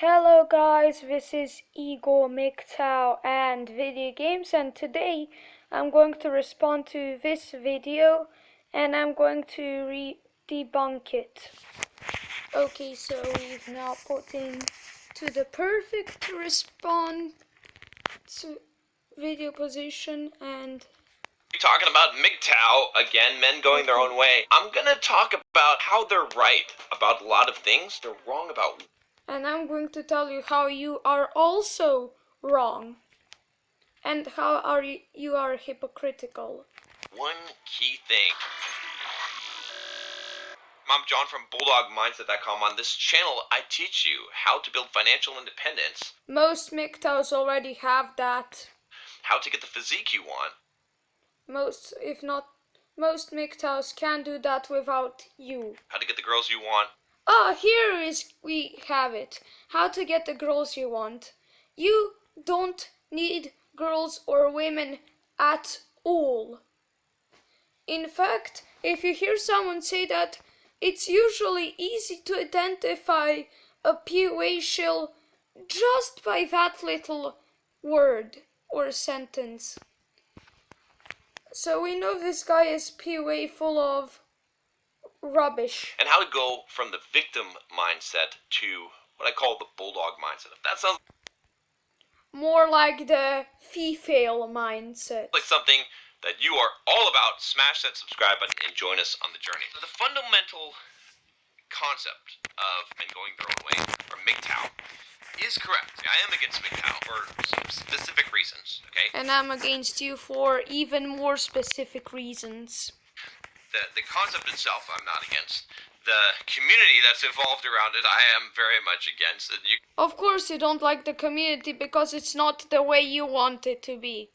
Hello guys, this is Mgtow and video games, and today I'm going to respond to this video and I'm going to debunk it. Okay, so we've now put in to the perfect response video position and talking about Mgtow, again, men going their own way. I'm gonna talk about how they're right about a lot of things they're wrong about. And I'm going to tell you how you are also wrong. And how you are hypocritical. One key thing. I'm John from Bulldog Mindset.com. On this channel, I teach you how to build financial independence. Most Mgtows already have that. How to get the physique you want. Most, if not most Mgtows can do that without you. How to get the girls you want. Ah, we have it. How to get the girls you want. You don't need girls or women at all. In fact, if you hear someone say that, it's usually easy to identify a PUA shill just by that little word or sentence. So we know this guy is PUA full of rubbish. And how to go from the victim mindset to what I call the Bulldog mindset. If that sounds more like the female mindset. Like something that you are all about, smash that subscribe button and join us on the journey. The fundamental concept of men going their own way, or Mgtow, is correct. I am against Mgtow for some specific reasons, okay? And I'm against you for even more specific reasons. The concept itself I'm not against. The community that's evolved around it, I am very much against it. Of course you don't like the community because it's not the way you want it to be.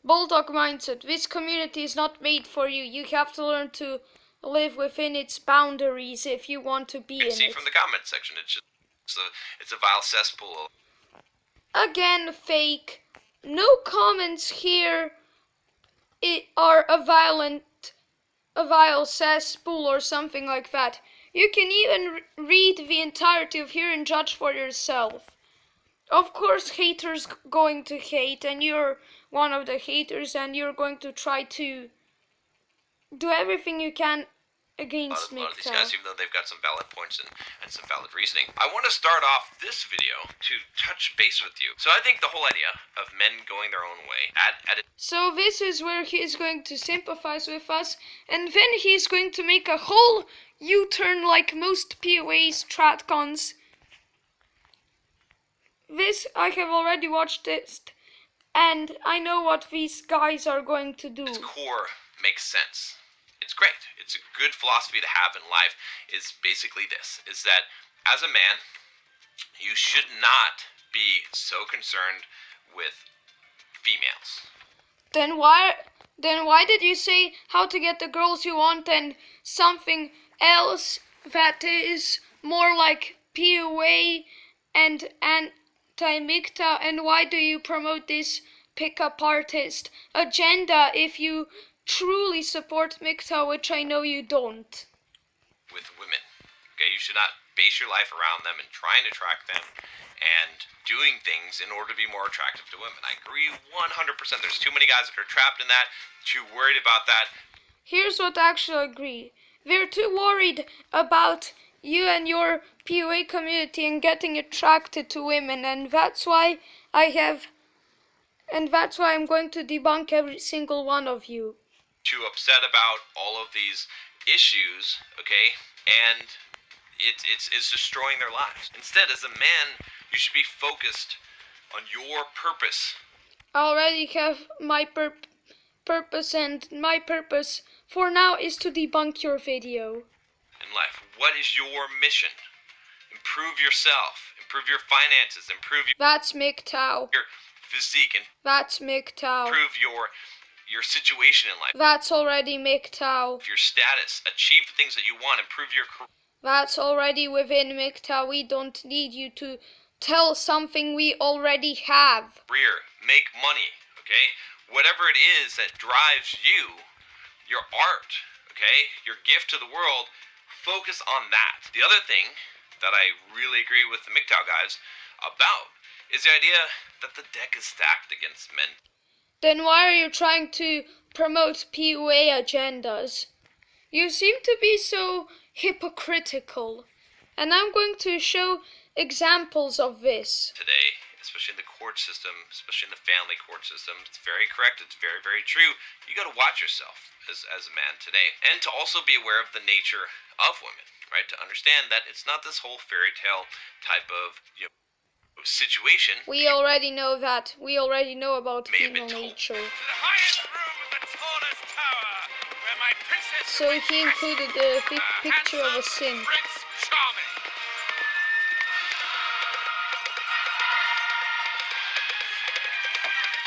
Bulldog mindset, this community is not made for you. You have to learn to live within its boundaries if you want to be in it. See from the comment section, it's a vile cesspool. Again, fake. No comments here are a vile cesspool or something like that. You can even read the entirety of here and judge for yourself. Of course, haters going to hate, and you're one of the haters, and you're going to try to do everything you can against a lot of these Mgtow. guys, even though they've got some valid points and some valid reasoning. I want to start off this video to touch base with you. So I think the whole idea of men going their own way So this is where he's going to sympathize with us, and then he's going to make a whole U-turn like most POA's tratcons. I have already watched this, and I know what these guys are going to do. Its core makes sense. It's great. It's a good philosophy to have in life. Is basically this, is that as a man, you should not be so concerned with females. Then why did you say how to get the girls you want and something else that is more like PUA and anti-Mgtow, and why do you promote this pickup artist agenda if you truly support Mgtow, which I know you don't? With women. Okay, you should not base your life around them and try and attract them and doing things in order to be more attractive to women. I agree 100%. There's too many guys that are trapped in that, too worried about that. Here's what I actually agree. They're too worried about you and your PUA community and getting attracted to women, and that's why I'm going to debunk every single one of you. Too upset about all of these issues, okay, and it's destroying their lives. Instead, as a man, you should be focused on your purpose. I already have my purpose, and my purpose for now is to debunk your video. In life, what is your mission? Improve yourself, improve your finances, That's Mgtow. Your physique, and That's Mgtow. improve your situation in life. That's already Mgtow. Your status, achieve the things that you want, improve your career. That's already within Mgtow. We don't need you to tell something we already have. Make money, okay? Whatever it is that drives you, your art, okay? Your gift to the world, focus on that. The other thing that I really agree with the Mgtow guys about is the idea that the deck is stacked against men. Then why are you trying to promote PUA agendas? You seem to be so hypocritical, and I'm going to show examples of this. Today, especially in the court system, especially in the family court system, it's very correct, it's very, very true. You gotta watch yourself as a man today. And to also be aware of the nature of women, right? To understand that it's not this whole fairy tale type of, situation. We already know that. We already know about May have female been told. nature. To the highest room of the tallest tower, where my princess So he included the picture of a handsome simp. Prince Charming.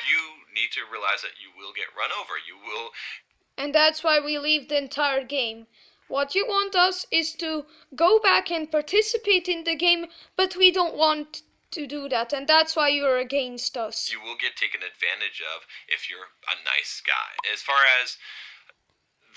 You need to realize that you will get run over. You will. And that's why we leave the entire game. What you want us is to go back and participate in the game, but we don't want to do that, and that's why you're against us. You will get taken advantage of if you're a nice guy. As far as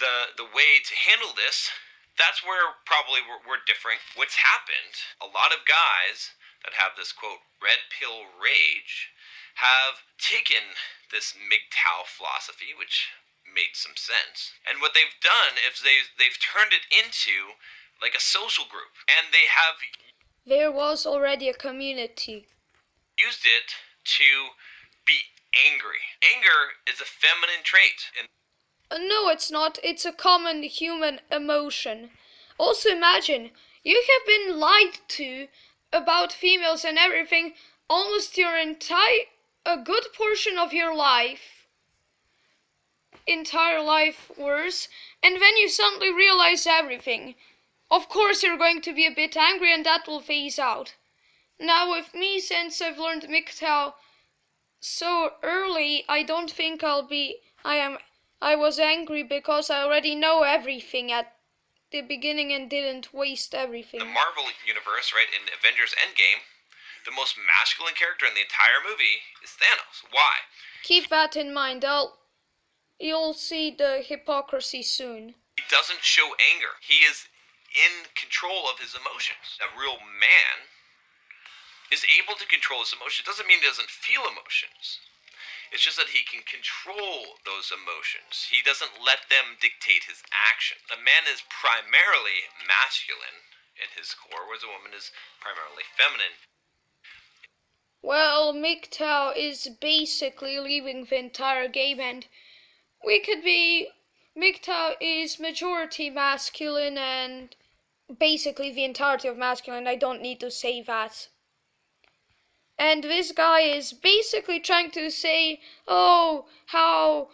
the way to handle this, that's where probably we're differing. What's happened, a lot of guys that have this, quote, red pill rage have taken this Mgtow philosophy, which made some sense, and what they've done is they've turned it into like a social group, and they have There was already a community. used it to be angry. Anger is a feminine trait, and No, it's not. It's a common human emotion. Also imagine, you have been lied to about females and everything almost your a good portion of your entire life worse, and then you suddenly realize everything. Of course you're going to be a bit angry and that will phase out. Now with me, since I've learned Mgtow so early, I don't think I was angry because I already know everything at the beginning and didn't waste everything. the Marvel universe, right, in Avengers Endgame, the most masculine character in the entire movie is Thanos. Why? Keep that in mind. You'll see the hypocrisy soon. He doesn't show anger. He is in control of his emotions. A real man is able to control his emotions. It doesn't mean he doesn't feel emotions. It's just that he can control those emotions. He doesn't let them dictate his action. A man is primarily masculine in his core, whereas a woman is primarily feminine. Well, Mgtow is basically leaving the entire game, and Mgtow is majority masculine and basically the entirety of masculine. I don't need to say that. And this guy is basically trying to say, oh, how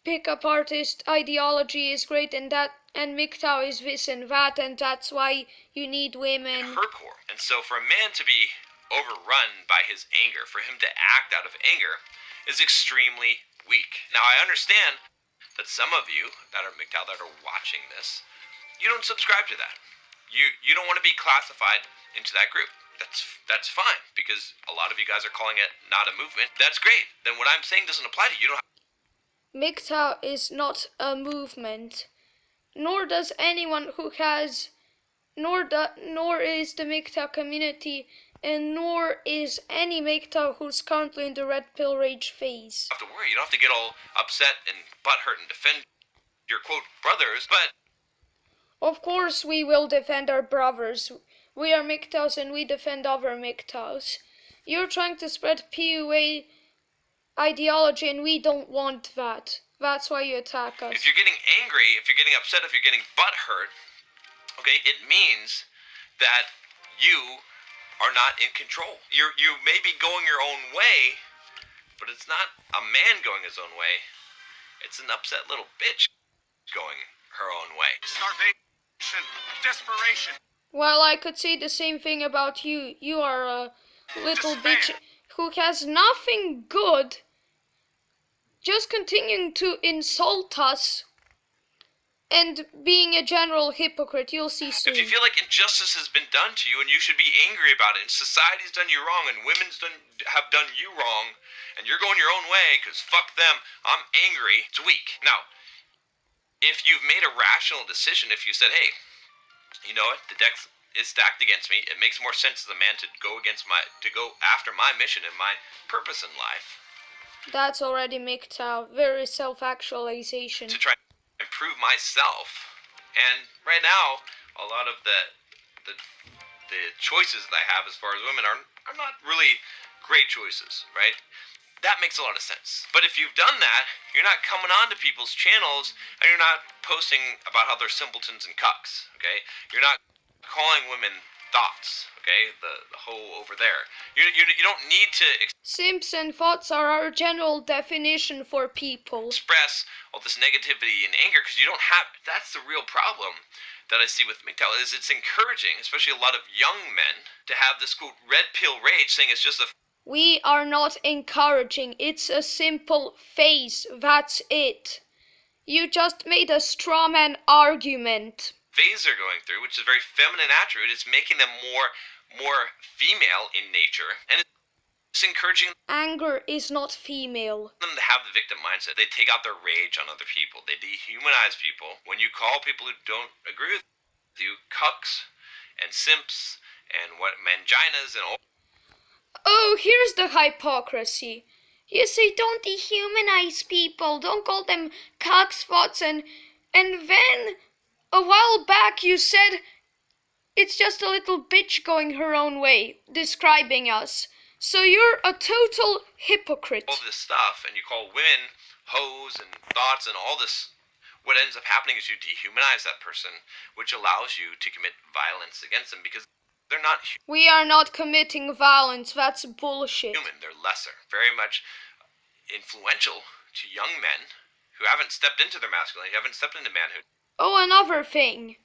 pickup artist ideology is great, and Mgtow is this and that, and that's why you need women. Her core. And so for a man to be overrun by his anger, for him to act out of anger, is extremely weak. Now I understand that some of you that are Mgtow that are watching this, you don't subscribe to that. You don't want to be classified into that group. That's fine, because a lot of you guys are calling it not a movement. That's great. Then what I'm saying doesn't apply to you. You don't Mgtow is not a movement, nor does anyone who has, nor is the Mgtow community, and nor is any Mgtow who's currently in the red pill rage phase. have to worry. You don't have to get all upset and butthurt and defend your, quote, brothers, but Of course we will defend our brothers. We are Mgtows and we defend other Mgtows. You're trying to spread PUA ideology and we don't want that. That's why you attack us. if you're getting angry, if you're getting upset, if you're getting butthurt, okay, it means that you are not in control. You may be going your own way, but it's not a man going his own way. It's an upset little bitch going her own way. Starvation, desperation. Well, I could say the same thing about you. You are a little bitch who has nothing good, just continuing to insult us and being a general hypocrite. You'll see soon. If you feel like injustice has been done to you and you should be angry about it, and society's done you wrong and have done you wrong, and you're going your own way because fuck them, I'm angry, it's weak. Now, if you've made a rational decision, if you said, hey, you know what, the deck is stacked against me. It makes more sense as a man to go after my mission and my purpose in life. That's already Mgtow. Very self-actualization. To try and improve myself. And right now, a lot of the choices that I have as far as women are not really great choices, right? That makes a lot of sense. But if you've done that, you're not coming onto people's channels and you're not posting about how they're simpletons and cucks, okay? You're not calling women thoughts, okay? The hoe over there. You don't need to Simps and thoughts are our general definition for people. express all this negativity and anger because you don't have. That's the real problem that I see with Mgtow is it's encouraging, especially a lot of young men, to have this quote red pill rage, saying it's just a. We are not encouraging. It's a simple phase. That's it. You just made a straw man argument. Phase they're going through, which is a very feminine attribute. It's making them more female in nature, and it's encouraging Anger is not female. them to have the victim mindset. They take out their rage on other people. They dehumanize people. When you call people who don't agree with you cucks and simps and what manginas and all. Oh, here's the hypocrisy. You say don't dehumanize people, don't call them cockspots, and then a while back you said it's just a little bitch going her own way, describing us. So you're a total hypocrite. All this stuff, and you call women hoes and thoughts and all this. What ends up happening is you dehumanize that person, which allows you to commit violence against them because they're not We are not committing violence. That's bullshit. human. They're lesser, very much influential to young men who haven't stepped into their masculinity, haven't stepped into manhood. Oh, another thing.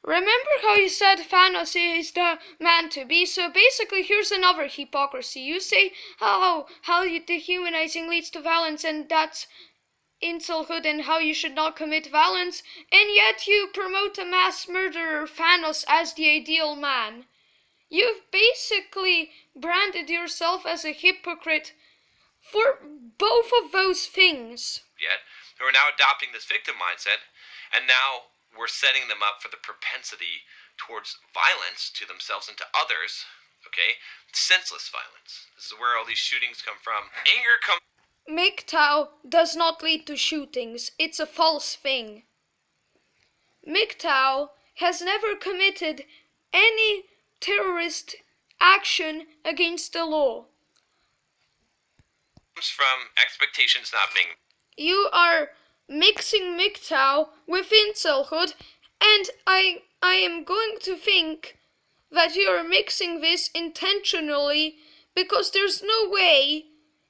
Remember how you said Thanos is the man to be? So basically, here's another hypocrisy. You say how dehumanizing leads to violence, and that's incelhood, and how you should not commit violence, and yet you promote a mass murderer Thanos as the ideal man. You've basically branded yourself as a hypocrite for both of those things. Yet, who are now adopting this victim mindset, and now we're setting them up for the propensity towards violence to themselves and to others, okay? Senseless violence. This is where all these shootings come from. Anger comes. Mgtow does not lead to shootings. It's a false thing. Mgtow has never committed any terrorist action against the law. From expectations not being. You are mixing Mgtow with incelhood, and I am going to think that you are mixing this intentionally because there's no way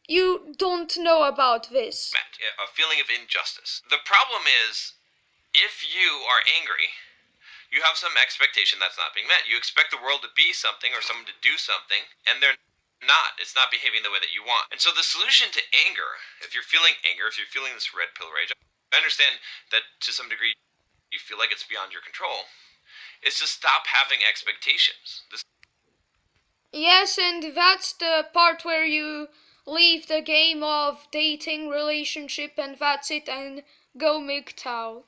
you don't know about this. A feeling of injustice. The problem is, if you are angry, you have some expectation that's not being met. You expect the world to be something or someone to do something, and they're not. It's not behaving the way that you want. And so the solution to anger, if you're feeling anger, if you're feeling this red pill rage, I understand that to some degree you feel like it's beyond your control, is to stop having expectations. Yes, and that's the part where you leave the game of dating, relationship, and that's it, and go Mgtow.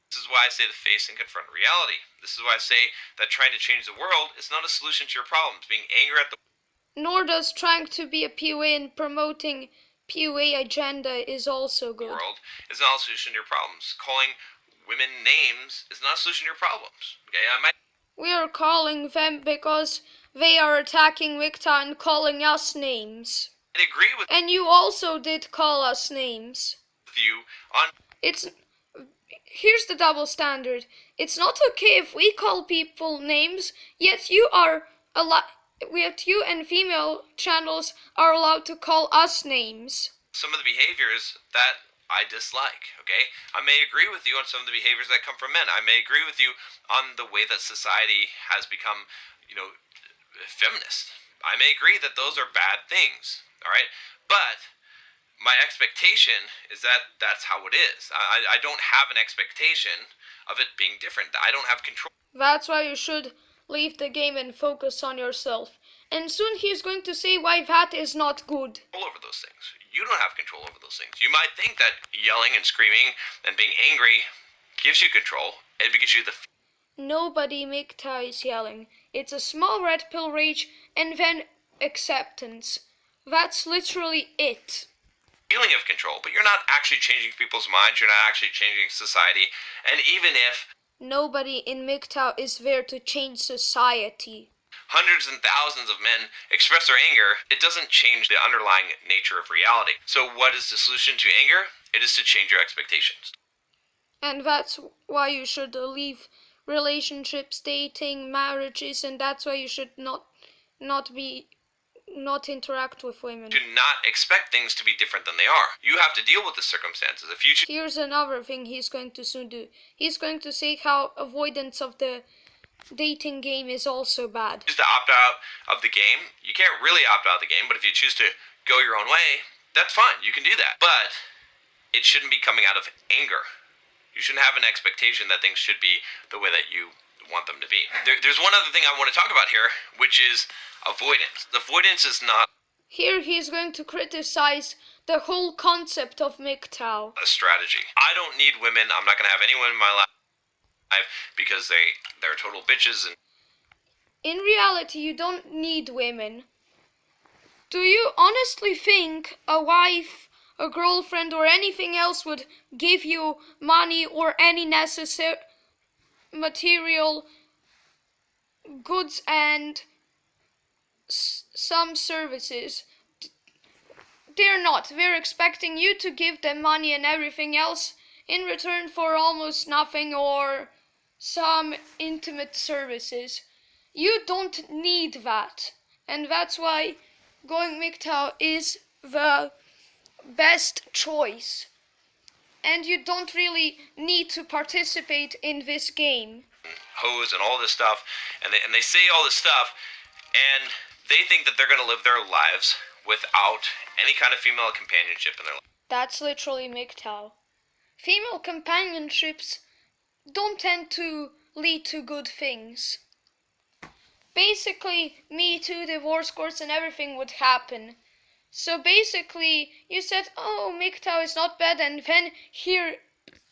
This is why I say to face and confront reality. This is why I say that trying to change the world is not a solution to your problems. Being angry at the Nor does trying to be a PUA and promoting PUA agenda is also good. world is not a solution to your problems. Calling women names is not a solution to your problems. Okay, We are calling them because they are attacking Mgtow and calling us names. I agree with And you also did call us names. you on. Here's the double standard. It's not okay if we call people names, yet you and female channels are allowed to call us names. Some of the behaviors that I dislike, okay? I may agree with you on some of the behaviors that come from men. I may agree with you on the way that society has become, feminist. I may agree that those are bad things, all right? But my expectation is that that's how it is. I don't have an expectation of it being different. I don't have control. That's why you should leave the game and focus on yourself. And soon he's going to say why that is not good. Over those things. You don't have control over those things. You might think that yelling and screaming and being angry gives you control. It gives you the Nobody Mgtow is yelling. It's a small red pill rage and then acceptance. That's literally it. Feeling of control, but you're not actually changing people's minds, you're not actually changing society, and even if nobody in Mgtow is there to change society. Hundreds and thousands of men express their anger, it doesn't change the underlying nature of reality. So what is the solution to anger? It is to change your expectations. And that's why you should leave relationships, dating, marriages, and that's why you should not interact with women. Do not expect things to be different than they are. You have to deal with the circumstances. If you Here's another thing he's going to soon do. He's going to say how avoidance of the dating game is also bad. choose to opt out of the game, you can't really opt out of the game, but if you choose to go your own way, that's fine. You can do that. But it shouldn't be coming out of anger. You shouldn't have an expectation that things should be the way that you want them to be. There's one other thing I want to talk about here, which is avoidance. Avoidance is not here he's going to criticize the whole concept of Mgtow. a strategy. I don't need women. I'm not going to have anyone in my life because they're total bitches. And in reality, you don't need women. Do you honestly think a wife, a girlfriend, or anything else would give you money or any necessary material goods and some services? They're not. They're expecting you to give them money and everything else in return for almost nothing or some intimate services. You don't need that. And that's why going Mgtow is the best choice. And you don't really need to participate in this game. Hoes and all this stuff, and they say all this stuff, and they think that they're going to live their lives without any kind of female companionship in their life. That's literally Mgtow. Female companionships don't tend to lead to good things. Basically, Me Too, divorce courts, and everything would happen. So basically, you said, oh, Mgtow is not bad, and then here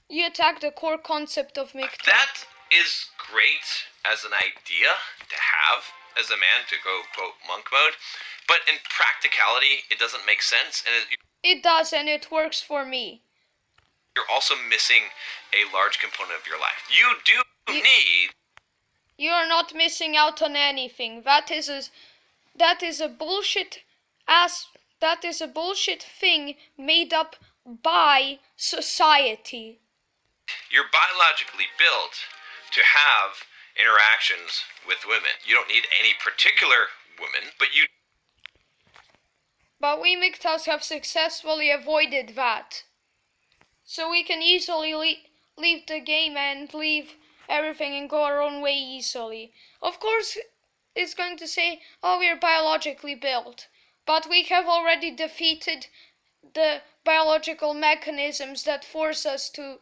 you attack the core concept of Mgtow. That is great as an idea to have as a man to go, quote, monk mode, but in practicality, it doesn't make sense, and it does, and it works for me. You're also missing a large component of your life. You do need... You're not missing out on anything. That is a bullshit thing made up by society. You're biologically built to have interactions with women. You don't need any particular woman, but you... But we Mgtows have successfully avoided that. So we can easily leave the game and leave everything and go our own way easily. Of course, it's going to say, oh, we're biologically built. But we have already defeated the biological mechanisms that force us to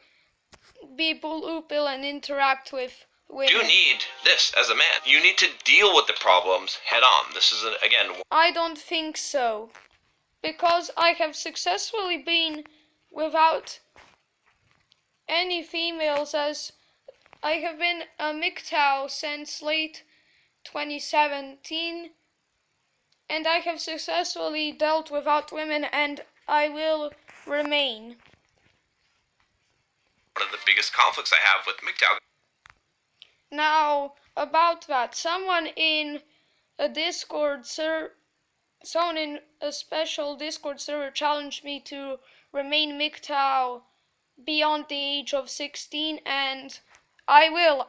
be blue pill and interact with women. You need this as a man. You need to deal with the problems head on. This is, again... I don't think so. Because I have successfully been without any females, as I have been a Mgtow since late 2017, and I have successfully dealt without women, and I will remain. One of the biggest conflicts I have with Mgtow. Now, about that, someone in a special Discord server challenged me to remain Mgtow beyond the age of 16, and I will.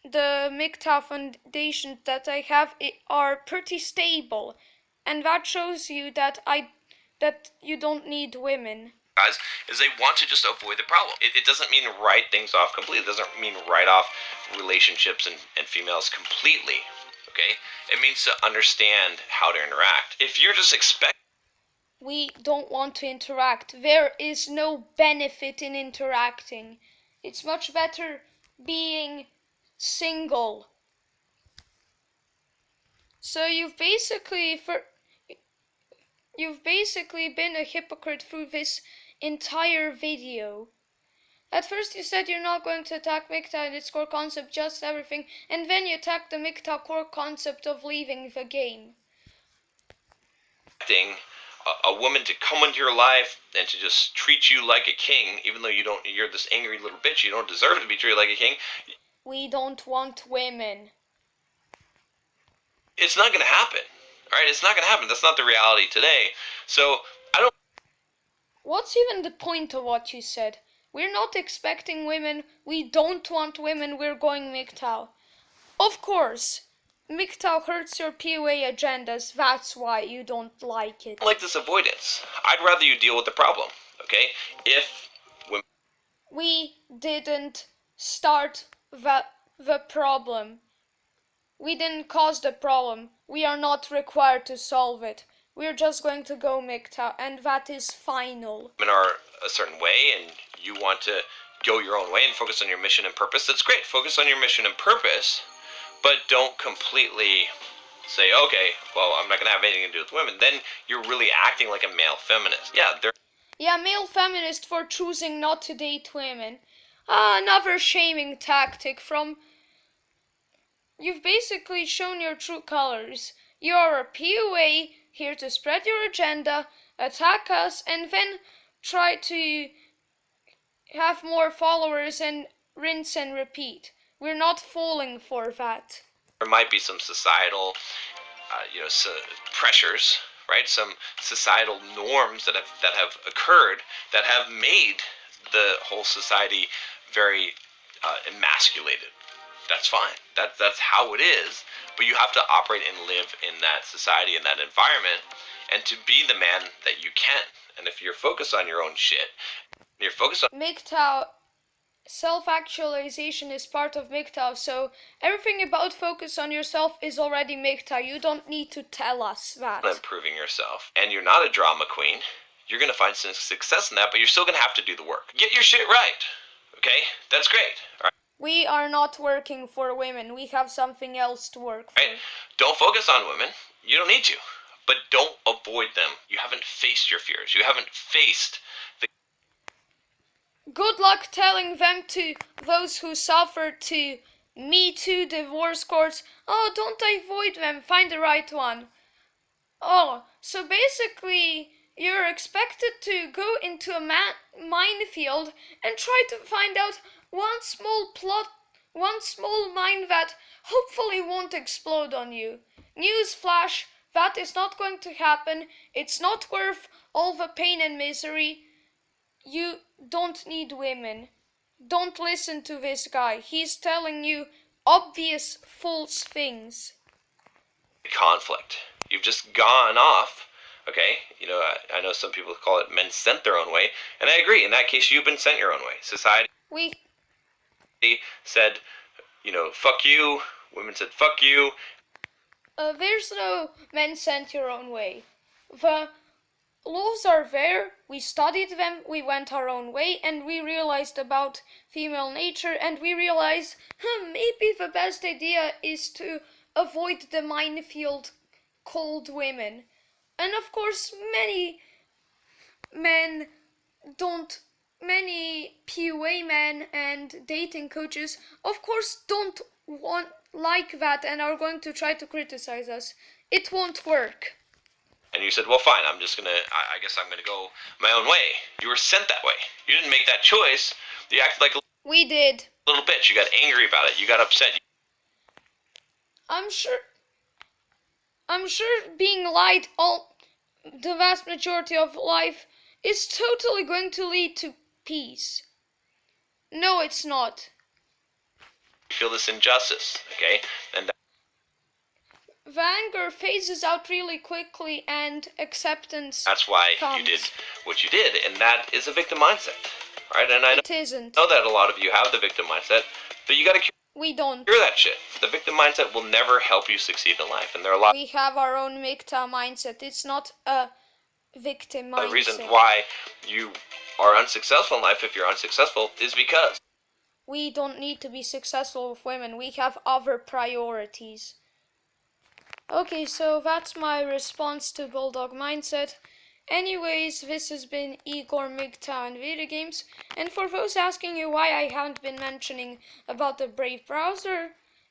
The Mgtow foundations that I have are pretty stable, and that shows you that you don't need women. Guys, is they want to just avoid the problem. It doesn't mean write things off completely. It doesn't mean write off relationships and females completely. Okay? It means to understand how to interact. If you're just expecting... We don't want to interact. There is no benefit in interacting. It's much better being single. So you've basically been a hypocrite through this entire video. At first you said you're not going to attack Mgtow and its core concept, just everything, and then you attacked the Mgtow core concept of leaving the game. A woman to come into your life and to just treat you like a king, even though you're this angry little bitch, you don't deserve to be treated like a king. We don't want women. It's not going to happen. All right, it's not going to happen. That's not the reality today. So I don't. What's even the point of what you said? We're not expecting women. We don't want women. We're going Mgtow. Of course, Mgtow hurts your PUA agendas. That's why you don't like it. I don't like this avoidance. I'd rather you deal with the problem. Okay, if women. We didn't start the problem. We didn't cause the problem. We are not required to solve it. We're just going to go Mgtow, and that is final. Women are a certain way, and you want to go your own way and focus on your mission and purpose. That's great. Focus on your mission and purpose, but don't completely say, okay, well, I'm not going to have anything to do with women. Then you're really acting like a male feminist. Yeah, male feminist for choosing not to date women. Another shaming tactic from... You've basically shown your true colors. You're a PUA, here to spread your agenda, attack us, and then try to have more followers and rinse and repeat. We're not falling for that. There might be some societal, pressures, right? Some societal norms that have occurred that have made the whole society very emasculated. That's fine. That's how it is. But you have to operate and live in that society, in that environment, and to be the man that you can. And if you're focused on your own shit, you're focused on Mgtow, self-actualization is part of Mgtow, so everything about focus on yourself is already Mgtow. You don't need to tell us that. improving yourself. And you're not a drama queen. You're going to find some success in that, but you're still going to have to do the work. Get your shit right. Okay? That's great. All right? We are not working for women. We have something else to work for. Right? Don't focus on women. You don't need to. But don't avoid them. You haven't faced your fears. You haven't faced the... Good luck telling them to those who suffered to Mgtow, divorce courts. Oh, don't avoid them. Find the right one. Oh, so basically you're expected to go into a minefield and try to find out one small mine that hopefully won't explode on you. Newsflash, that is not going to happen. It's not worth all the pain and misery. You don't need women. Don't listen to this guy. He's telling you obvious false things. conflict. You've just gone off. Okay, I know some people call it men sent their own way, and I agree. In that case, you've been sent your own way. Society said, fuck you. Women said, fuck you. There's no men sent your own way. The laws are there, we studied them, we went our own way, and we realized about female nature, and we realized maybe the best idea is to avoid the minefield called women. And of course, many PUA men and dating coaches, of course, don't want like that and are going to try to criticize us. It won't work. And you said, well, fine, I guess I'm gonna go my own way. You were sent that way. You didn't make that choice. You acted like a We did. little bitch. You got angry about it. You got upset. I'm sure being lied the vast majority of life is totally going to lead to peace. No, it's not. You feel this injustice, okay? And The anger phases out really quickly and acceptance that's why comes. you did what you did, and that is a victim mindset, right? And I It isn't. know that a lot of you have the victim mindset, but you gotta We don't. cure that shit. The victim mindset will never help you succeed in life, and there are a lot We have our own Mgtow mindset. It's not a victim mindset. of reasons why you are unsuccessful in life. If you're unsuccessful, is because We don't need to be successful with women. We have other priorities. Okay, so that's my response to Bulldog mindset. Anyways, this has been Igor Mgtow and video games, and for those asking you why I haven't been mentioning about the Brave browser,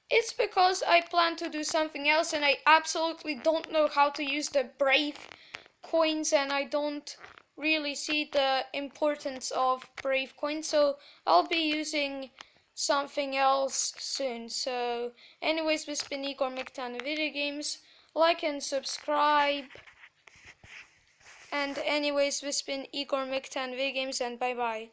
it's because I plan to do something else and I absolutely don't know how to use the Brave coins, and I don't really see the importance of Brave coins, so I'll be using something else soon. So anyways, this has been Igor Mgtow and video games. Like and subscribe. And anyways, this has been Igor Mgtow and video games, and bye bye.